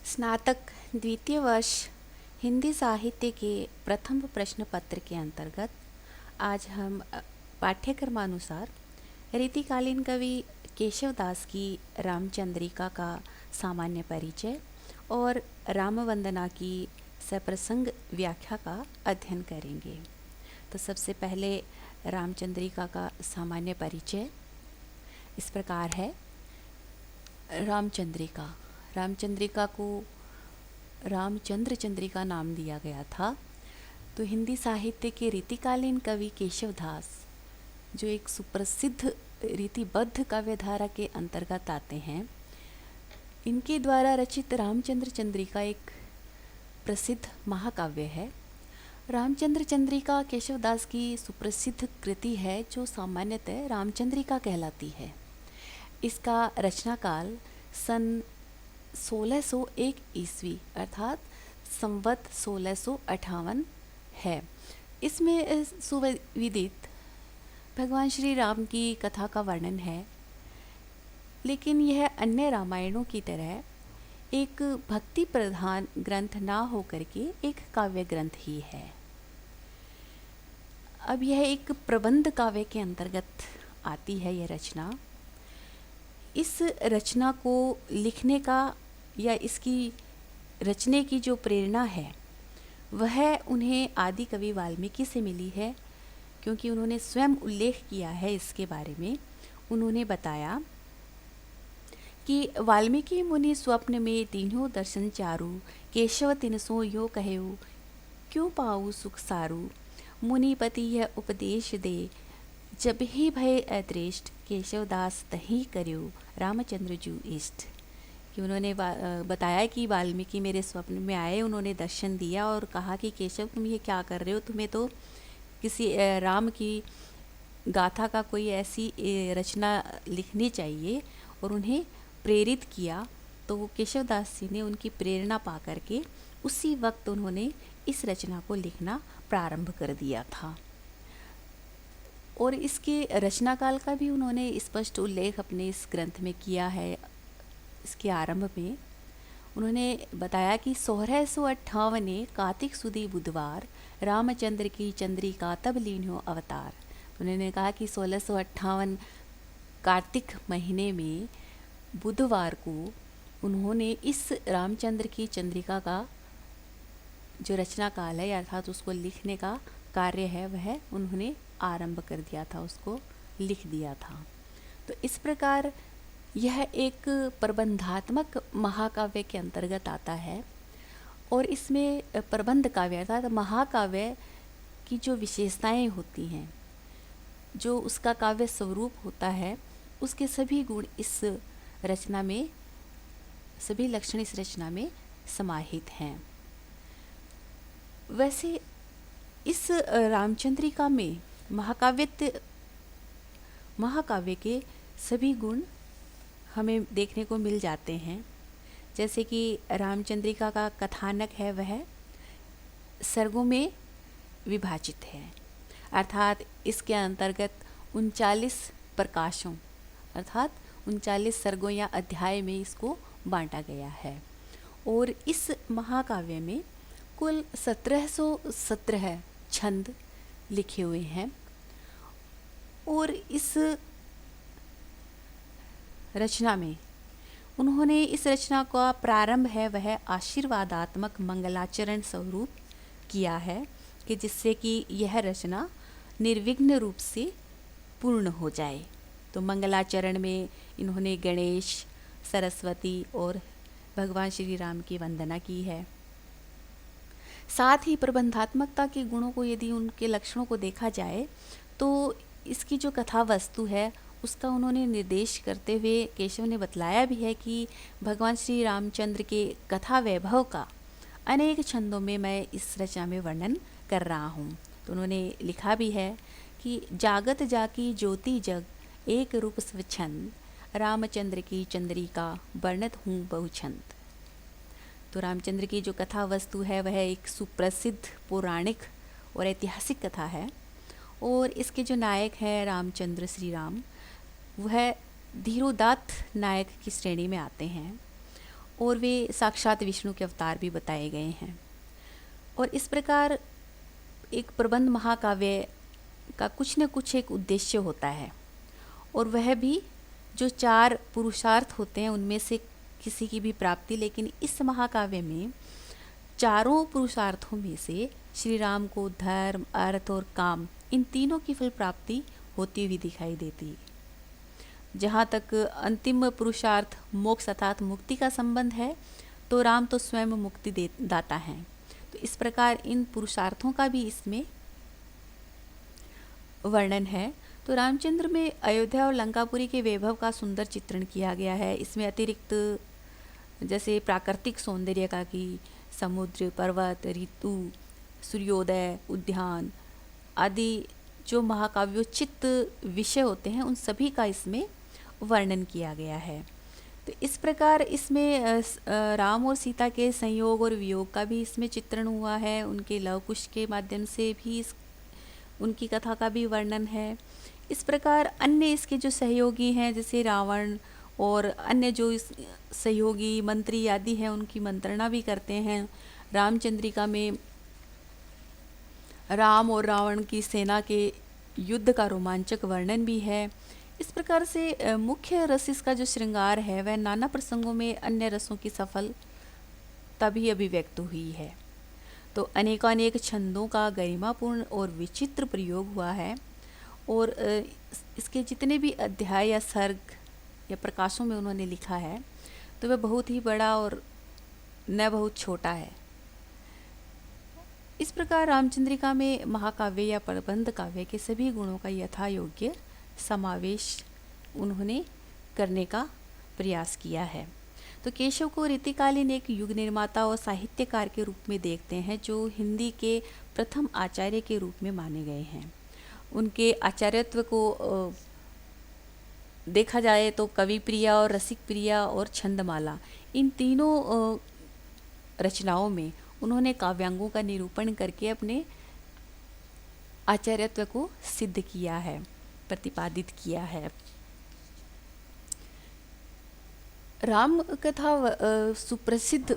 स्नातक द्वितीय वर्ष हिंदी साहित्य के प्रथम प्रश्न पत्र के अंतर्गत आज हम पाठ्यक्रमानुसार रीतिकालीन कवि केशवदास की रामचंद्रिका का सामान्य परिचय और रामवंदना की सप्रसंग व्याख्या का अध्ययन करेंगे। तो सबसे पहले रामचंद्रिका का सामान्य परिचय इस प्रकार है। रामचंद्रिका को रामचंद्र चंद्रिका नाम दिया गया था। तो हिंदी साहित्य के रीतिकालीन कवि केशवदास, जो एक सुप्रसिद्ध रीतिबद्ध काव्यधारा के अंतर्गत आते हैं, इनके द्वारा रचित रामचंद्र चंद्रिका एक प्रसिद्ध महाकाव्य है। रामचंद्र चंद्रिका केशवदास की सुप्रसिद्ध कृति है, जो सामान्यतः रामचंद्रिका कहलाती है। इसका रचना काल सन 1601 ईस्वी अर्थात संवत 1658 है। इसमें सुविदित भगवान श्री राम की कथा का वर्णन है, लेकिन यह अन्य रामायणों की तरह एक भक्ति प्रधान ग्रंथ ना होकर के एक काव्य ग्रंथ ही है। अब यह एक प्रबंध काव्य के अंतर्गत आती है यह रचना। इस रचना को लिखने का या इसकी रचने की जो प्रेरणा है वह उन्हें आदि कवि वाल्मीकि से मिली है, क्योंकि उन्होंने स्वयं उल्लेख किया है इसके बारे में। उन्होंने बताया कि वाल्मीकि मुनि स्वप्न में तीनों दर्शन चारु, केशव तिनसो यो कहेऊ, क्यों पाऊ सुख सारू, मुनिपति यह उपदेश दे, जब ही भय अदृष्ट, केशवदास तही करियो, रामचंद्र जू इष्ट। कि उन्होंने बताया कि वाल्मीकि मेरे स्वप्न में आए, उन्होंने दर्शन दिया और कहा कि केशव तुम ये क्या कर रहे हो, तुम्हें तो किसी राम की गाथा का कोई ऐसी रचना लिखनी चाहिए, और उन्हें प्रेरित किया। तो केशवदास जी ने उनकी प्रेरणा पा करके उसी वक्त उन्होंने इस रचना को लिखना प्रारंभ कर दिया था। और इसके रचना काल का भी उन्होंने स्पष्ट उल्लेख अपने इस ग्रंथ में किया है। इसके आरंभ में उन्होंने बताया कि 1658 कार्तिक सुदी बुधवार, रामचंद्र की चंद्रिका तब लीन्यो अवतार। उन्होंने कहा कि 1658 कार्तिक महीने में बुधवार को उन्होंने इस रामचंद्र की चंद्रिका का जो रचना काल है अर्थात उसको लिखने का कार्य है वह उन्होंने आरंभ कर दिया था, उसको लिख दिया था। तो इस प्रकार यह एक प्रबंधात्मक महाकाव्य के अंतर्गत आता है। और इसमें प्रबंध काव्य अर्थात महाकाव्य की जो विशेषताएं होती हैं, जो उसका काव्य स्वरूप होता है, उसके सभी गुण इस रचना में, सभी लक्षण इस रचना में समाहित हैं। वैसे इस रामचंद्रिका में महाकाव्य के सभी गुण हमें देखने को मिल जाते हैं। जैसे कि रामचंद्रिका का कथानक है वह सर्गों में विभाजित है, अर्थात इसके अंतर्गत 39 प्रकाशों अर्थात 39 सर्गों या अध्याय में इसको बांटा गया है। और इस महाकाव्य में कुल 1717 छंद लिखे हुए हैं। और इस रचना में उन्होंने इस रचना का प्रारंभ है वह आशीर्वादात्मक मंगलाचरण स्वरूप किया है, कि जिससे कि यह रचना निर्विघ्न रूप से पूर्ण हो जाए। तो मंगलाचरण में इन्होंने गणेश, सरस्वती और भगवान श्री राम की वंदना की है। साथ ही प्रबंधात्मकता के गुणों को, यदि उनके लक्षणों को देखा जाए, तो इसकी जो कथा वस्तु है उसका उन्होंने निर्देश करते हुए केशव ने बतलाया भी है कि भगवान श्री रामचंद्र के कथा वैभव का अनेक छंदों में मैं इस रचना में वर्णन कर रहा हूँ। तो उन्होंने लिखा भी है कि जागत जाकी ज्योति जग, एक रूप स्वच्छंद, रामचंद्र की चंद्रिका वर्णत हूँ बहुछंद। तो रामचंद्र की जो कथा वस्तु है वह एक सुप्रसिद्ध पौराणिक और ऐतिहासिक कथा है। और इसके जो नायक हैं रामचंद्र श्री राम, वह धीरोदात्त नायक की श्रेणी में आते हैं। और वे साक्षात विष्णु के अवतार भी बताए गए हैं। और इस प्रकार एक प्रबंध महाकाव्य का कुछ न कुछ एक उद्देश्य होता है, और वह भी जो 4 पुरुषार्थ होते हैं उनमें से किसी की भी प्राप्ति। लेकिन इस महाकाव्य में चारों पुरुषार्थों में से श्री राम को धर्म, अर्थ और काम, इन तीनों की फल प्राप्ति होती हुई दिखाई देती। जहाँ तक अंतिम पुरुषार्थ मोक्ष अर्थात मुक्ति का संबंध है, तो राम तो स्वयं मुक्ति दाता हैं। तो इस प्रकार इन पुरुषार्थों का भी इसमें वर्णन है। तो रामचंद्र में अयोध्या और लंकापुरी के वैभव का सुंदर चित्रण किया गया है। इसमें अतिरिक्त जैसे प्राकृतिक सौंदर्य का कि समुद्र, पर्वत, ऋतु, सूर्योदय, उद्यान आदि जो महाकाव्योचित विषय होते हैं, उन सभी का इसमें वर्णन किया गया है। तो इस प्रकार इसमें राम और सीता के संयोग और वियोग का भी इसमें चित्रण हुआ है। उनके लव कुश के माध्यम से भी उनकी कथा का भी वर्णन है। इस प्रकार अन्य इसके जो सहयोगी हैं, जैसे रावण और अन्य जो इस सहयोगी मंत्री आदि हैं, उनकी मंत्रणा भी करते हैं। रामचंद्रिका में राम और रावण की सेना के युद्ध का रोमांचक वर्णन भी है। इस प्रकार से मुख्य रस इसका जो श्रृंगार है, वह नाना प्रसंगों में अन्य रसों की सफलता भी अभिव्यक्त हुई है। तो अनेकानेक छंदों का गरिमापूर्ण और विचित्र प्रयोग हुआ है, और इसके जितने भी अध्याय या सर्ग या प्रकाशों में उन्होंने लिखा है, तो वह बहुत ही बड़ा और न बहुत छोटा है। इस प्रकार रामचंद्रिका में महाकाव्य या प्रबंध काव्य के सभी गुणों का यथा योग्य समावेश उन्होंने करने का प्रयास किया है। तो केशव को रीतिकालीन एक युग निर्माता और साहित्यकार के रूप में देखते हैं, जो हिंदी के प्रथम आचार्य के रूप में माने गए हैं। उनके आचार्यत्व को देखा जाए तो कवि प्रिया और रसिक प्रिया और छंदमाला, इन तीनों रचनाओं में उन्होंने काव्यांगों का निरूपण करके अपने आचार्यत्व को सिद्ध किया है, प्रतिपादित किया है। राम कथा सुप्रसिद्ध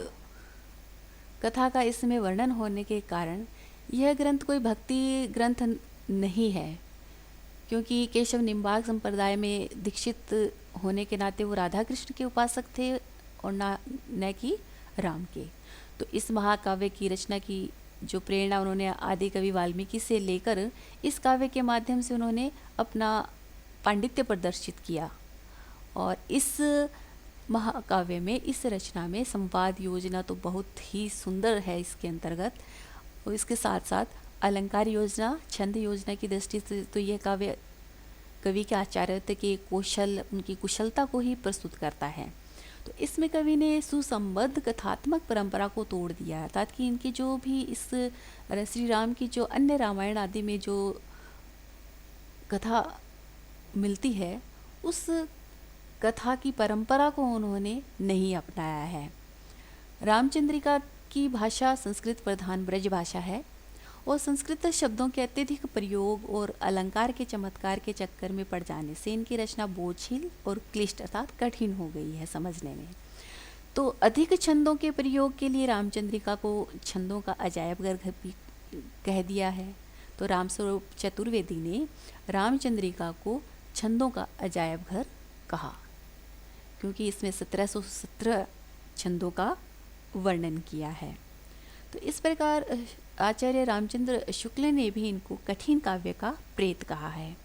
कथा का इसमें वर्णन होने के कारण यह ग्रंथ कोई भक्ति ग्रंथ नहीं है, क्योंकि केशव निम्बार्क संप्रदाय में दीक्षित होने के नाते वो राधा कृष्ण के उपासक थे और न कि राम के। तो इस महाकाव्य की रचना की जो प्रेरणा उन्होंने आदि कवि वाल्मीकि से लेकर इस काव्य के माध्यम से उन्होंने अपना पांडित्य प्रदर्शित किया। और इस महाकाव्य में, इस रचना में संवाद योजना तो बहुत ही सुंदर है इसके अंतर्गत, और इसके साथ साथ अलंकार योजना, छंद योजना की दृष्टि से तो यह काव्य कवि के आचार्यत्व के कौशल, उनकी कुशलता को ही प्रस्तुत करता है। तो इसमें कवि ने सुसंबद्ध कथात्मक परंपरा को तोड़ दिया है, अर्थात कि इनकी जो भी इस श्री राम की जो अन्य रामायण आदि में जो कथा मिलती है, उस कथा की परंपरा को उन्होंने नहीं अपनाया है। रामचंद्रिका की भाषा संस्कृत प्रधान ब्रज भाषा है, और संस्कृत शब्दों के अत्यधिक प्रयोग और अलंकार के चमत्कार के चक्कर में पड़ जाने से इनकी रचना बोझिल और क्लिष्ट अर्थात कठिन हो गई है समझने में। तो अधिक छंदों के प्रयोग के लिए रामचंद्रिका को छंदों का अजायब घर भी कह दिया है। तो रामस्वरूप चतुर्वेदी ने रामचंद्रिका को छंदों का अजायब घर कहा, क्योंकि इसमें 1717 छंदों का वर्णन किया है। तो इस प्रकार आचार्य रामचंद्र शुक्ल ने भी इनको कठिन काव्य का प्रेत कहा है,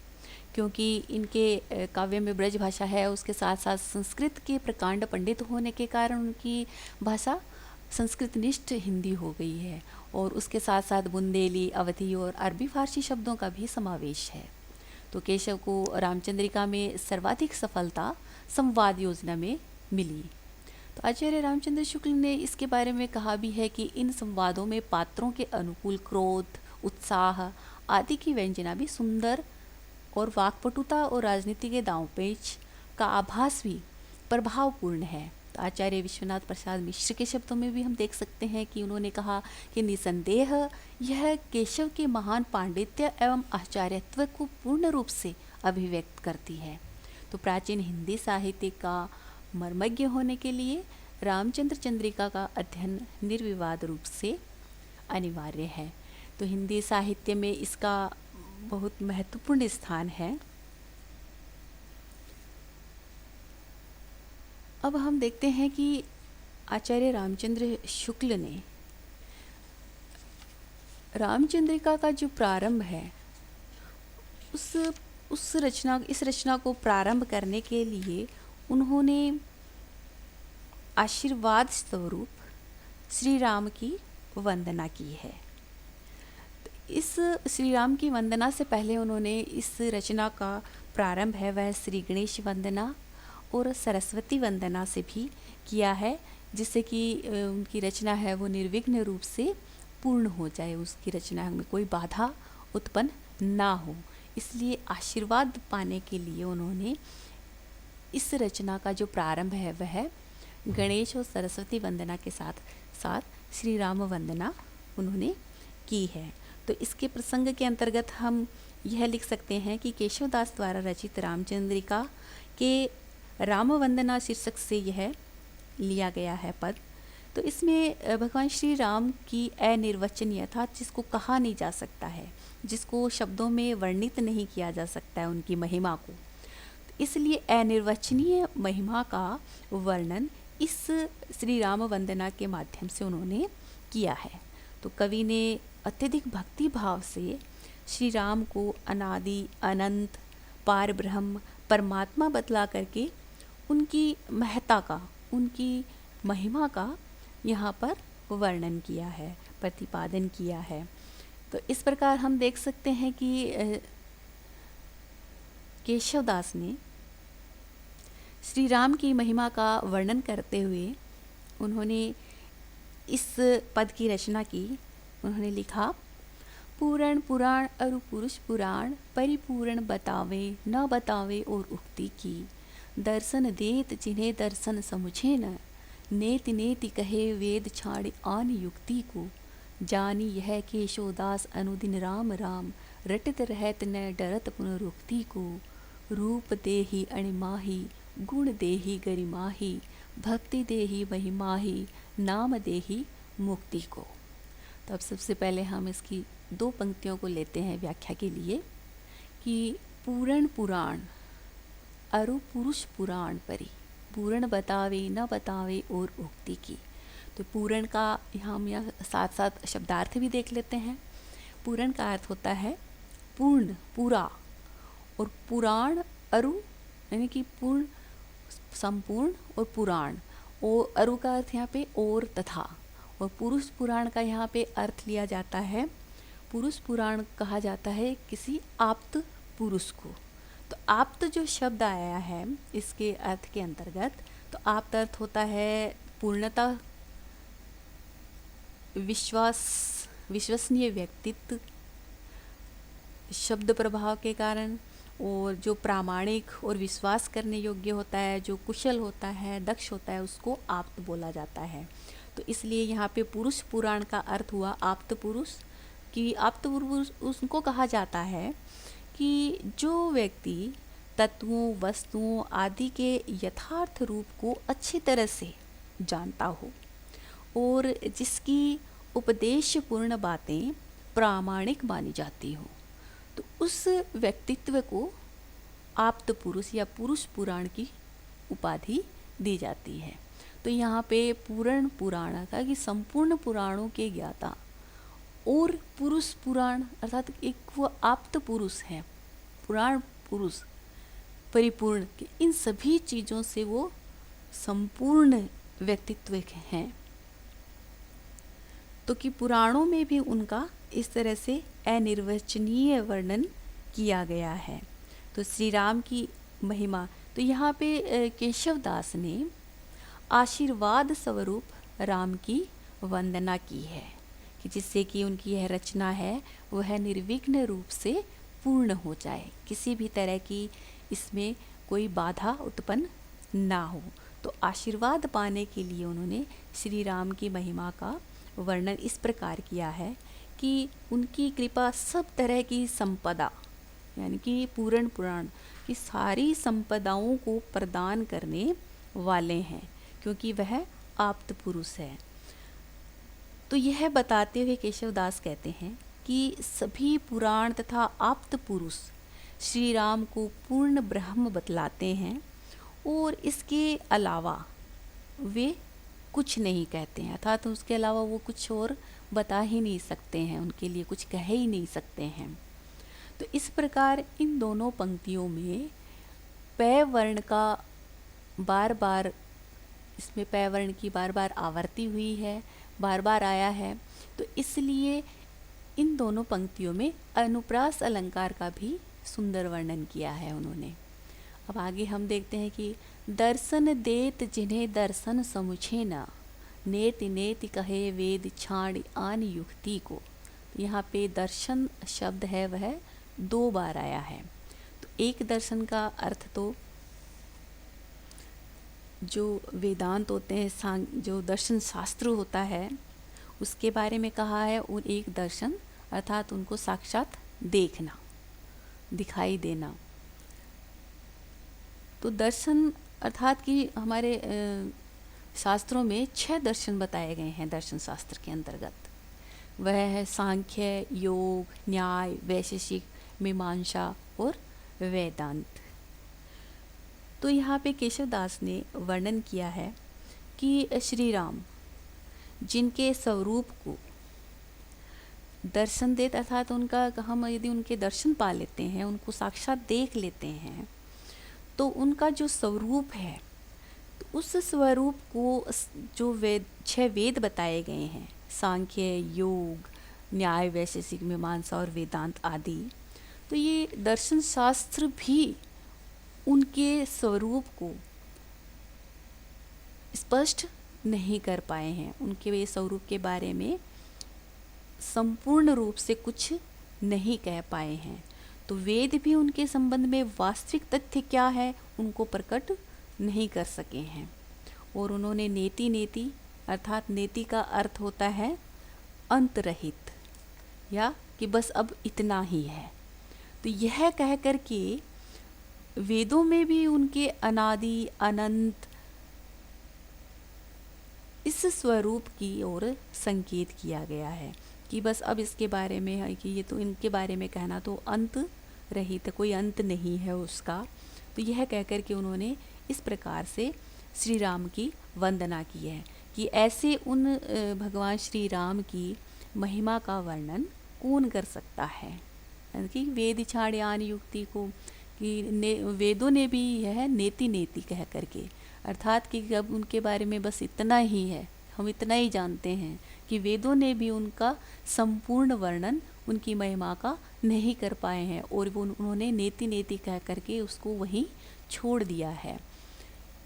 क्योंकि इनके काव्य में ब्रज भाषा है, उसके साथ साथ संस्कृत के प्रकांड पंडित होने के कारण उनकी भाषा संस्कृतनिष्ठ हिंदी हो गई है, और उसके साथ साथ बुंदेली, अवधी और अरबी फारसी शब्दों का भी समावेश है। तो केशव को रामचंद्रिका में सर्वाधिक सफलता संवाद योजना में मिली। तो आचार्य रामचंद्र शुक्ल ने इसके बारे में कहा भी है कि इन संवादों में पात्रों के अनुकूल क्रोध, उत्साह आदि की व्यंजना भी सुंदर, और वाक्पटुता और राजनीति के दांवपेच का आभास भी प्रभावपूर्ण है। तो आचार्य विश्वनाथ प्रसाद मिश्र के शब्दों में भी हम देख सकते हैं कि उन्होंने कहा कि निसंदेह यह केशव के महान पांडित्य एवं आचार्यत्व को पूर्ण रूप से अभिव्यक्त करती है। तो प्राचीन हिंदी साहित्य का मर्मज्ञ होने के लिए रामचंद्र चंद्रिका का अध्ययन निर्विवाद रूप से अनिवार्य है। तो हिंदी साहित्य में इसका बहुत महत्वपूर्ण स्थान है। अब हम देखते हैं कि आचार्य रामचंद्र शुक्ल ने रामचंद्रिका का जो प्रारंभ है इस रचना को प्रारंभ करने के लिए उन्होंने आशीर्वाद स्वरूप श्री राम की वंदना की है। इस श्री राम की वंदना से पहले उन्होंने इस रचना का प्रारंभ है वह श्री गणेश वंदना और सरस्वती वंदना से भी किया है, जिससे कि उनकी रचना है वो निर्विघ्न रूप से पूर्ण हो जाए, उसकी रचना में कोई बाधा उत्पन्न ना हो। इसलिए आशीर्वाद पाने के लिए उन्होंने इस रचना का जो प्रारंभ है वह गणेश और सरस्वती वंदना के साथ साथ श्री राम वंदना उन्होंने की है। तो इसके प्रसंग के अंतर्गत हम यह लिख सकते हैं कि केशवदास द्वारा रचित रामचंद्रिका के राम वंदना शीर्षक से यह लिया गया है पद। तो इसमें भगवान श्री राम की अनिर्वचनीयता, जिसको कहा नहीं जा सकता है, जिसको शब्दों में वर्णित नहीं किया जा सकता है उनकी महिमा को, इसलिए अनिर्वचनीय महिमा का वर्णन इस श्री राम वंदना के माध्यम से उन्होंने किया है। तो कवि ने अत्यधिक भक्ति भाव से श्री राम को अनादि अनंत पार ब्रह्म परमात्मा बतला करके उनकी महत्ता का, उनकी महिमा का यहाँ पर वर्णन किया है, प्रतिपादन किया है। तो इस प्रकार हम देख सकते हैं कि केशवदास ने श्री राम की महिमा का वर्णन करते हुए उन्होंने इस पद की रचना की। उन्होंने लिखा, पूरण पुराण अरु पुरुष पुराण परिपूर्ण बतावे न बतावे और उक्ति की, दर्शन देत जिन्हें दर्शन समुझे न, नेति नेति कहे वेद छाड़ आन युक्ति को, जानी यह केशवदास अनुदिन राम राम, रटत रहत न डरत पुनरुक्ति को, रूप देहि अणिमाही गुण देहि गरिमाही, भक्ति देहि महिमाही नाम देहि मुक्ति को। तो अब सबसे पहले हम इसकी दो पंक्तियों को लेते हैं व्याख्या के लिए कि पूरण पुराण अरु पुरुष पुराण परि, पूर्ण बतावे न बतावे और उक्ति की। तो पूर्ण का हम यहाँ साथ साथ शब्दार्थ भी देख लेते हैं। पूर्ण का अर्थ होता है पूर्ण, पूरा, और पुराण अरु यानी कि पूर्ण, संपूर्ण, और पुराण और अरु का अर्थ यहाँ पे और तथा, और पुरुष पुराण का यहाँ पे अर्थ लिया जाता है, पुरुष पुराण कहा जाता है किसी आप्त पुरुष को। तो आप्त जो शब्द आया है इसके अर्थ के अंतर्गत, तो आप्त अर्थ होता है पूर्णता, विश्वसनीय व्यक्तित्व शब्द प्रभाव के कारण, और जो प्रामाणिक और विश्वास करने योग्य होता है, जो कुशल होता है, दक्ष होता है, उसको आप्त बोला जाता है। तो इसलिए यहाँ पे पुरुष पुराण का अर्थ हुआ आप्त पुरुष, कि आप्त पुरुष उसको कहा जाता है कि जो व्यक्ति तत्वों वस्तुओं आदि के यथार्थ रूप को अच्छी तरह से जानता हो और जिसकी उपदेशपूर्ण बातें प्रामाणिक मानी जाती हो, तो उस व्यक्तित्व को आप्त पुरुष या पुरुष पुराण की उपाधि दी जाती है। तो यहाँ पे पूर्ण पुराण का कि संपूर्ण पुराणों के ज्ञाता, और पुरुष पुराण अर्थात एक वो आप्त पुरुष है, पुराण पुरुष परिपूर्ण, कि इन सभी चीज़ों से वो संपूर्ण व्यक्तित्व हैं। तो कि पुराणों में भी उनका इस तरह से अनिर्वचनीय वर्णन किया गया है। तो श्री राम की महिमा, तो यहाँ पे केशवदास ने आशीर्वाद स्वरूप राम की वंदना की है कि जिससे कि उनकी यह रचना है वह निर्विघ्न रूप से पूर्ण हो जाए, किसी भी तरह की इसमें कोई बाधा उत्पन्न ना हो। तो आशीर्वाद पाने के लिए उन्होंने श्री राम की महिमा का वर्णन इस प्रकार किया है कि उनकी कृपा सब तरह की संपदा यानी कि पूर्ण पुराण की सारी संपदाओं को प्रदान करने वाले हैं, क्योंकि वह आप्त पुरुष है। तो यह बताते हुए केशवदास कहते हैं कि सभी पुराण तथा आप्त पुरुष श्री राम को पूर्ण ब्रह्म बतलाते हैं और इसके अलावा वे कुछ नहीं कहते हैं, अर्थात उसके अलावा वो कुछ और बता ही नहीं सकते हैं, उनके लिए कुछ कह ही नहीं सकते हैं। तो इस प्रकार इन दोनों पंक्तियों में पै वर्ण का बार बार, इसमें पै वर्ण की बार बार आवर्ती हुई है, बार बार आया है। तो इसलिए इन दोनों पंक्तियों में अनुप्रास अलंकार का भी सुंदर वर्णन किया है उन्होंने। अब आगे हम देखते हैं कि दर्शन देत जिन्हें दर्शन समुझे ना, नेति नेति कहे वेद छाण आन युक्ति को। यहाँ पे दर्शन शब्द है वह 2 बार आया है। तो एक दर्शन का अर्थ तो जो वेदांत होते हैं, जो दर्शन शास्त्र होता है उसके बारे में कहा है, और एक दर्शन अर्थात उनको साक्षात देखना, दिखाई देना। तो दर्शन अर्थात कि हमारे शास्त्रों में 6 दर्शन बताए गए हैं दर्शन शास्त्र के अंतर्गत। वह है सांख्य, योग, न्याय, वैशेषिक, मीमांसा और वेदांत। तो यहाँ पे केशवदास ने वर्णन किया है कि श्री राम जिनके स्वरूप को दर्शन देत, अर्थात उनका हम यदि उनके दर्शन पा लेते हैं, उनको साक्षात देख लेते हैं, तो उनका जो स्वरूप है, तो उस स्वरूप को जो 6 वेद बताए गए हैं, सांख्य, योग, न्याय, वैशेषिक, मीमांसा और वेदांत आदि, तो ये दर्शन शास्त्र भी उनके स्वरूप को स्पष्ट नहीं कर पाए हैं, उनके वे स्वरूप के बारे में संपूर्ण रूप से कुछ नहीं कह पाए हैं। तो वेद भी उनके संबंध में वास्तविक तथ्य क्या है उनको प्रकट नहीं कर सके हैं। और उन्होंने नेति नेति, अर्थात नेति का अर्थ होता है अंत रहित, या कि बस अब इतना ही है। तो यह कह कर के वेदों में भी उनके अनादि अनंत इस स्वरूप की ओर संकेत किया गया है कि बस अब इसके बारे में है कि ये तो इनके बारे में कहना तो अंत रहित, कोई अंत नहीं है उसका। तो यह कहकर के उन्होंने इस प्रकार से श्री राम की वंदना की है कि ऐसे उन भगवान श्री राम की महिमा का वर्णन कौन कर सकता है। कि वेद छाड़यान युक्ति को कि वेदों ने भी यह नेति नेति कह करके, अर्थात कि अब उनके बारे में बस इतना ही है, हम इतना ही जानते हैं कि वेदों ने भी उनका संपूर्ण वर्णन उनकी महिमा का नहीं कर पाए हैं, और वो उन्होंने नेति नेति कह करके उसको वहीं छोड़ दिया है।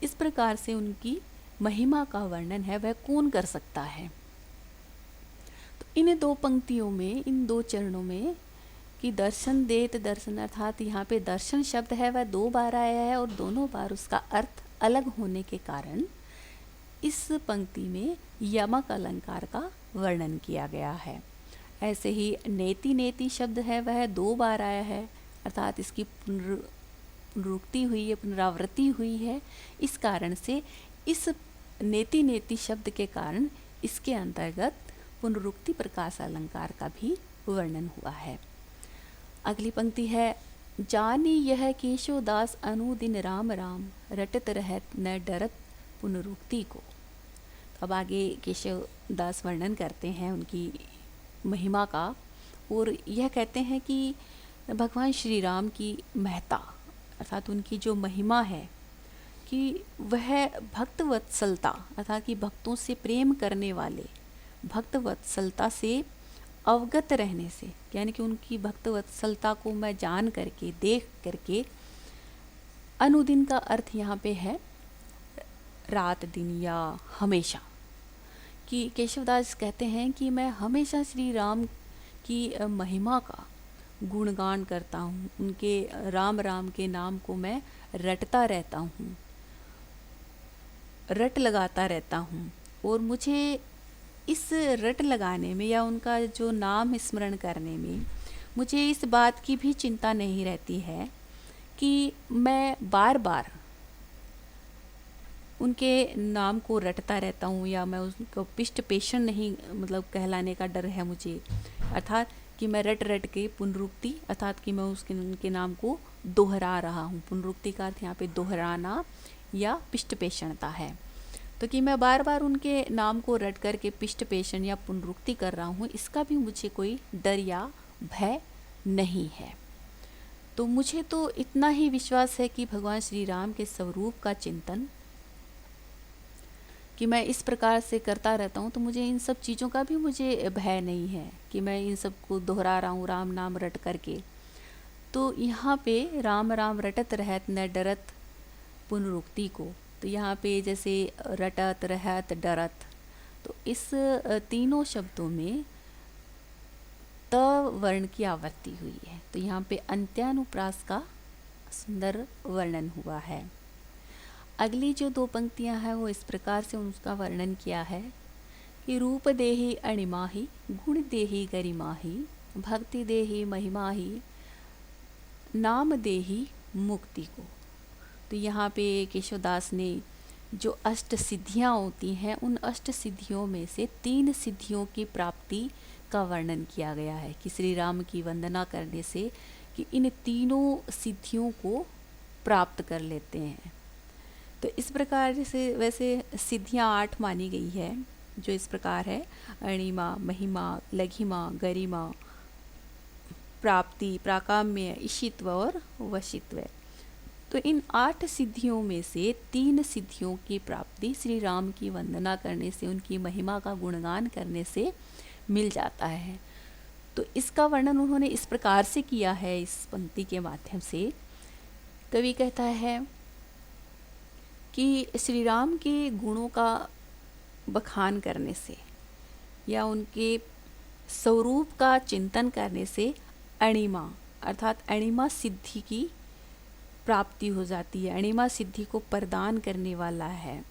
इस प्रकार से उनकी महिमा का वर्णन है वह कौन कर सकता है। तो इन 2 पंक्तियों में, इन 2 चरणों में कि दर्शन देत दर्शन, अर्थात यहाँ पे दर्शन शब्द है वह 2 बार आया है, और दोनों बार उसका अर्थ अलग होने के कारण इस पंक्ति में यमक अलंकार का वर्णन किया गया है। ऐसे ही नेति नेति शब्द है वह 2 बार आया है, अर्थात इसकी पुनरुक्ति हुई है, पुनरावृत्ति हुई है। इस कारण से इस नेति नेति शब्द के कारण इसके अंतर्गत पुनरुक्ति प्रकाश अलंकार का भी वर्णन हुआ है। अगली पंक्ति है, जानी यह केशवदास अनुदिन राम राम, रटत रहत न डरत पुनरुक्ति को। अब आगे केशवदास वर्णन करते हैं उनकी महिमा का, और यह कहते हैं कि भगवान श्री राम की महता, अर्थात उनकी जो महिमा है कि वह भक्त वत्सलता, अर्थात कि भक्तों से प्रेम करने वाले, भक्त वत्सलता से अवगत रहने से, यानी कि उनकी भक्त वत्सलता को मैं जान करके, देख करके, अनुदिन का अर्थ यहाँ पे है रात दिन या हमेशा, कि केशवदास कहते हैं कि मैं हमेशा श्री राम की महिमा का गुणगान करता हूँ, उनके राम राम के नाम को मैं रटता रहता हूँ, रट लगाता रहता हूँ। और मुझे इस रट लगाने में या उनका जो नाम स्मरण करने में मुझे इस बात की भी चिंता नहीं रहती है कि मैं बार बार उनके नाम को रटता रहता हूँ या मैं उसको पिष्ट पेषण नहीं मतलब कहलाने का डर है मुझे, अर्थात कि मैं रट रट के पुनरुक्ति अर्थात कि मैं उसके उनके नाम को दोहरा रहा हूँ। पुनरुक्ति का अर्थ यहाँ पे दोहराना या पिष्ट पेषणता है। तो कि मैं बार बार उनके नाम को रट कर के पिष्ट पेषण या पुनरुक्ति कर रहा हूँ, इसका भी मुझे कोई डर या भय नहीं है। तो मुझे तो इतना ही विश्वास है कि भगवान श्री राम के स्वरूप का चिंतन कि मैं इस प्रकार से करता रहता हूँ, तो मुझे इन सब चीज़ों का भी मुझे भय नहीं है कि मैं इन सब को दोहरा रहा हूँ राम नाम रट करके। तो यहाँ पे राम राम रटत रहत न डरत पुनरुक्ति को, तो यहाँ पे जैसे रटत रहत डरत, तो इस तीनों शब्दों में त वर्ण की आवृत्ति हुई है। तो यहाँ पे अंत्यानुप्रास का सुंदर वर्णन हुआ है। अगली जो दो पंक्तियाँ हैं वो इस प्रकार से उसका वर्णन किया है कि रूप देहि अणिमाहि गुण देहि गरिमाहि भक्ति देहि महिमाहि नाम देहि मुक्ति को। तो यहाँ पे केशवदास ने जो अष्ट सिद्धियाँ होती हैं उन अष्ट सिद्धियों में से 3 सिद्धियों की प्राप्ति का वर्णन किया गया है कि श्री राम की वंदना करने से कि इन तीनों सिद्धियों को प्राप्त कर लेते हैं। तो इस प्रकार से वैसे सिद्धियाँ 8 मानी गई है, जो इस प्रकार है अणिमा महिमा लघिमा गरिमा प्राप्ति प्राकाम्य ईशित्व और वशित्व। तो इन 8 सिद्धियों में से 3 सिद्धियों की प्राप्ति श्री राम की वंदना करने से उनकी महिमा का गुणगान करने से मिल जाता है। तो इसका वर्णन उन्होंने इस प्रकार से किया है इस पंक्ति के माध्यम से। कवि कहता है कि श्री राम के गुणों का बखान करने से या उनके स्वरूप का चिंतन करने से अणिमा अर्थात अणिमा सिद्धि की प्राप्ति हो जाती है। अणिमा सिद्धि को प्रदान करने वाला है।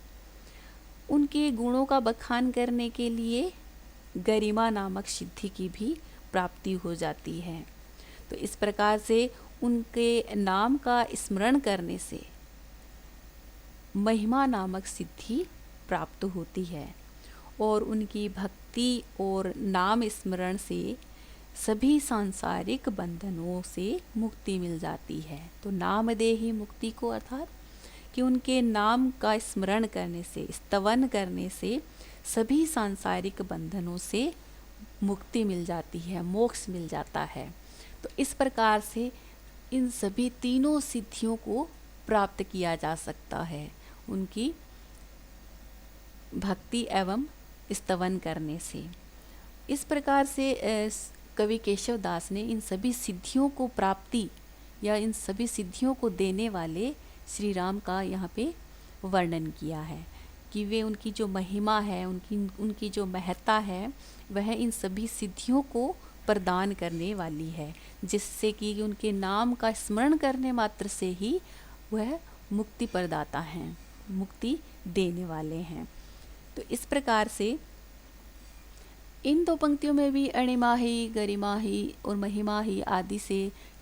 उनके गुणों का बखान करने के लिए गरिमा नामक सिद्धि की भी प्राप्ति हो जाती है। तो इस प्रकार से उनके नाम का स्मरण करने से महिमा नामक सिद्धि प्राप्त होती है और उनकी भक्ति और नाम स्मरण से सभी सांसारिक बंधनों से मुक्ति मिल जाती है। तो नाम देहि मुक्ति को अर्थात कि उनके नाम का स्मरण करने से स्तवन करने से सभी सांसारिक बंधनों से मुक्ति मिल जाती है, मोक्ष मिल जाता है। तो इस प्रकार से इन सभी तीनों सिद्धियों को प्राप्त किया जा सकता है उनकी भक्ति एवं स्तवन करने से। इस प्रकार से कवि केशवदास ने इन सभी सिद्धियों को प्राप्ति या इन सभी सिद्धियों को देने वाले श्री राम का यहाँ पे वर्णन किया है कि वे उनकी जो महिमा है उनकी जो महत्ता है वह इन सभी सिद्धियों को प्रदान करने वाली है, जिससे कि उनके नाम का स्मरण करने मात्र से ही वह मुक्ति प्रदाता हैं, मुक्ति देने वाले हैं। तो इस प्रकार से इन 2 पंक्तियों में भी अणिमाही गरिमाही और महिमाही आदि से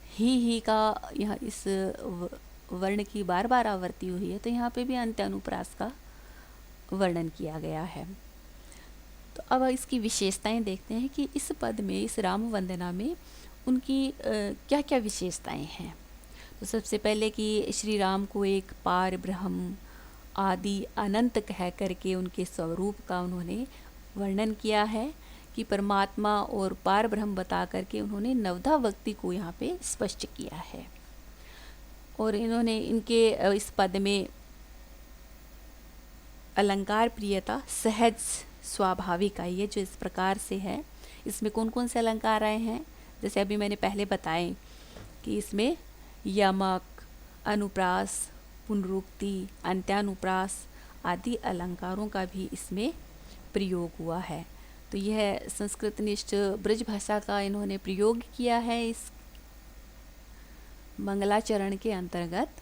ही का यह इस वर्ण की बार बार आवृत्ति हुई है। तो यहाँ पे भी अंत्यानुप्रास का वर्णन किया गया है। तो अब इसकी विशेषताएं देखते हैं कि इस पद में इस राम वंदना में उनकी क्या क्या विशेषताएं हैं। तो सबसे पहले कि श्री राम को एक पार ब्रह्म आदि अनंत कह करके उनके स्वरूप का उन्होंने वर्णन किया है कि परमात्मा और पार ब्रह्म बता करके उन्होंने नवधा भक्ति को यहाँ पे स्पष्ट किया है। और इन्होंने इनके इस पद में अलंकार प्रियता सहज स्वाभाविक आई है, जो इस प्रकार से है। इसमें कौन कौन से अलंकार आए हैं, जैसे अभी मैंने पहले बताए कि इसमें यमक, अनुप्रास, पुनरुक्ति, अंत्यानुप्रास आदि अलंकारों का भी इसमें प्रयोग हुआ है। तो यह संस्कृतनिष्ठ ब्रज भाषा का इन्होंने प्रयोग किया है इस मंगलाचरण के अंतर्गत।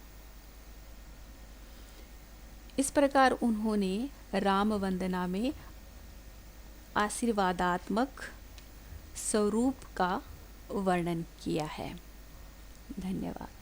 इस प्रकार उन्होंने राम वंदना में आशीर्वादात्मक स्वरूप का वर्णन किया है। धन्यवाद।